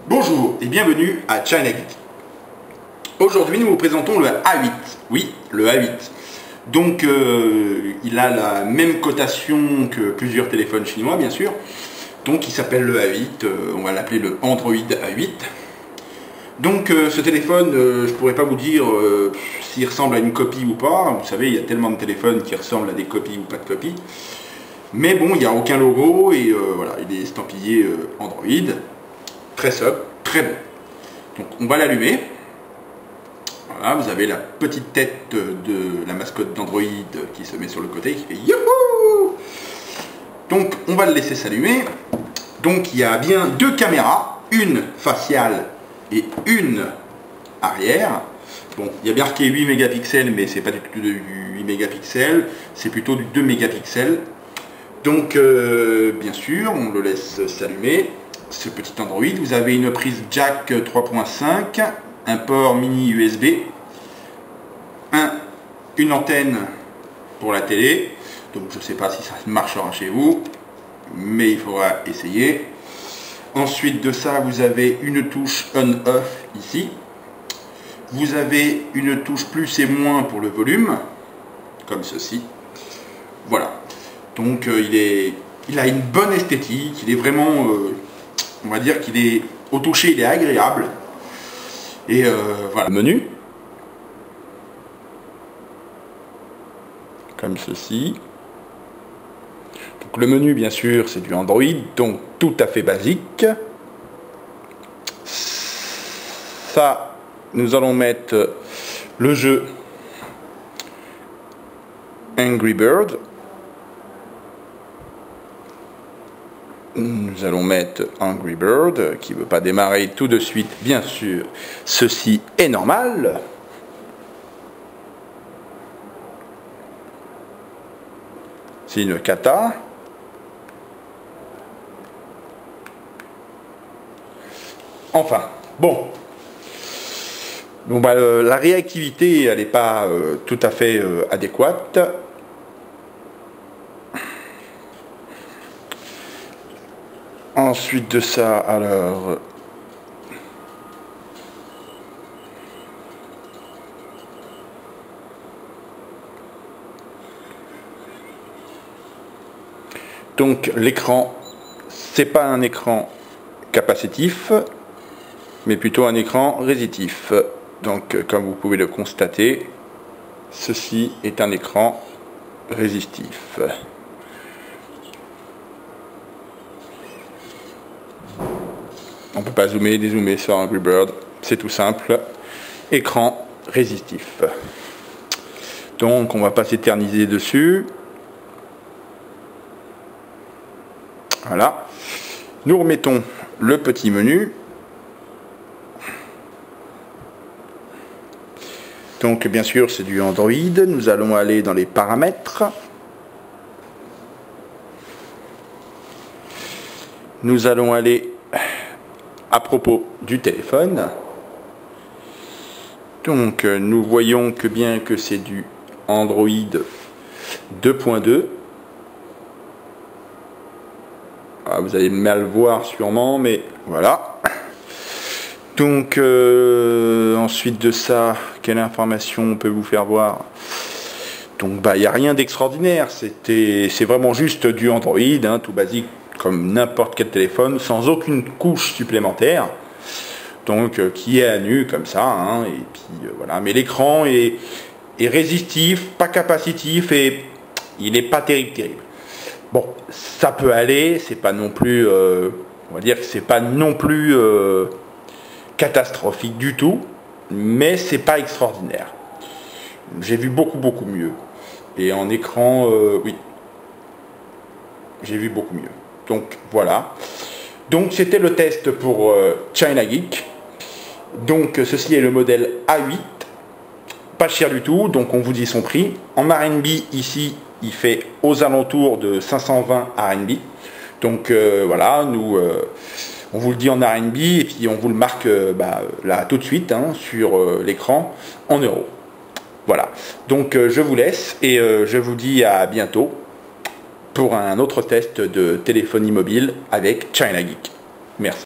Bonjour et bienvenue à China Geek. Aujourd'hui nous vous présentons le A8. Oui, le A8. Donc il a la même cotation que plusieurs téléphones chinois bien sûr. Donc il s'appelle le A8, on va l'appeler le Android A8. Donc ce téléphone, je pourrais pas vous dire s'il ressemble à une copie ou pas. Vous savez, il y a tellement de téléphones qui ressemblent à des copies ou pas de copies. Mais bon, il n'y a aucun logo et voilà, il est estampillé Android. Très sobre, très bon. Donc on va l'allumer. Voilà, vous avez la petite tête de la mascotte d'Android qui se met sur le côté, qui fait youhou. Donc on va le laisser s'allumer. Donc il y a bien deux caméras, une faciale et une arrière. Bon, il y a bien marqué 8 mégapixels, mais c'est pas du tout du 8 mégapixels, c'est plutôt du 2 mégapixels. Donc bien sûr, on le laisse s'allumer. Ce petit Android, vous avez une prise jack 3.5, un port mini USB, une antenne pour la télé. Donc je ne sais pas si ça marchera chez vous, mais il faudra essayer. Ensuite de ça, vous avez une touche on-off ici. Vous avez une touche plus et moins pour le volume, comme ceci. Voilà. Donc il a une bonne esthétique, il est vraiment, on va dire qu'il est, au toucher il est agréable. Et voilà. Menu. Comme ceci. Donc le menu bien sûr c'est du Android, donc tout à fait basique. Ça, nous allons mettre le jeu Angry Bird. Nous allons mettre Angry Bird qui ne veut pas démarrer tout de suite, bien sûr. Ceci est normal. C'est une cata. Enfin, bon. Donc, la réactivité, elle n'est pas tout à fait adéquate. Ensuite de ça, alors... Donc l'écran, c'est pas un écran capacitif, mais plutôt un écran résistif. Donc comme vous pouvez le constater, ceci est un écran résistif. On ne peut pas zoomer, dézoomer sur Angry Bird, c'est tout simple. Écran résistif. Donc on va pas s'éterniser dessus. Voilà. Nous remettons le petit menu. Donc bien sûr c'est du Android. Nous allons aller dans les paramètres. Nous allons aller à propos du téléphone. Donc nous voyons que bien que c'est du Android 2.2. Ah, vous allez mal voir sûrement, mais voilà. Donc ensuite de ça, quelle information on peut vous faire voir? Donc il n'y a rien d'extraordinaire, c'est vraiment juste du Android, hein, tout basique comme n'importe quel téléphone, sans aucune couche supplémentaire. Donc qui est à nu comme ça, hein, et puis voilà. Mais l'écran est résistif, pas capacitif, et il n'est pas terrible. Bon, ça peut aller, c'est pas non plus, on va dire que c'est pas non plus catastrophique du tout, mais c'est pas extraordinaire. J'ai vu beaucoup mieux. Et en écran, oui, j'ai vu beaucoup mieux. Donc voilà. Donc c'était le test pour China Geek. Donc ceci est le modèle A8, pas cher du tout. Donc on vous dit son prix. En RMB ici, il fait aux alentours de 520 RMB. Donc voilà, nous on vous le dit en RMB et puis on vous le marque là tout de suite hein, sur l'écran en euros. Voilà, donc je vous laisse et je vous dis à bientôt pour un autre test de téléphonie mobile avec China Geek. Merci.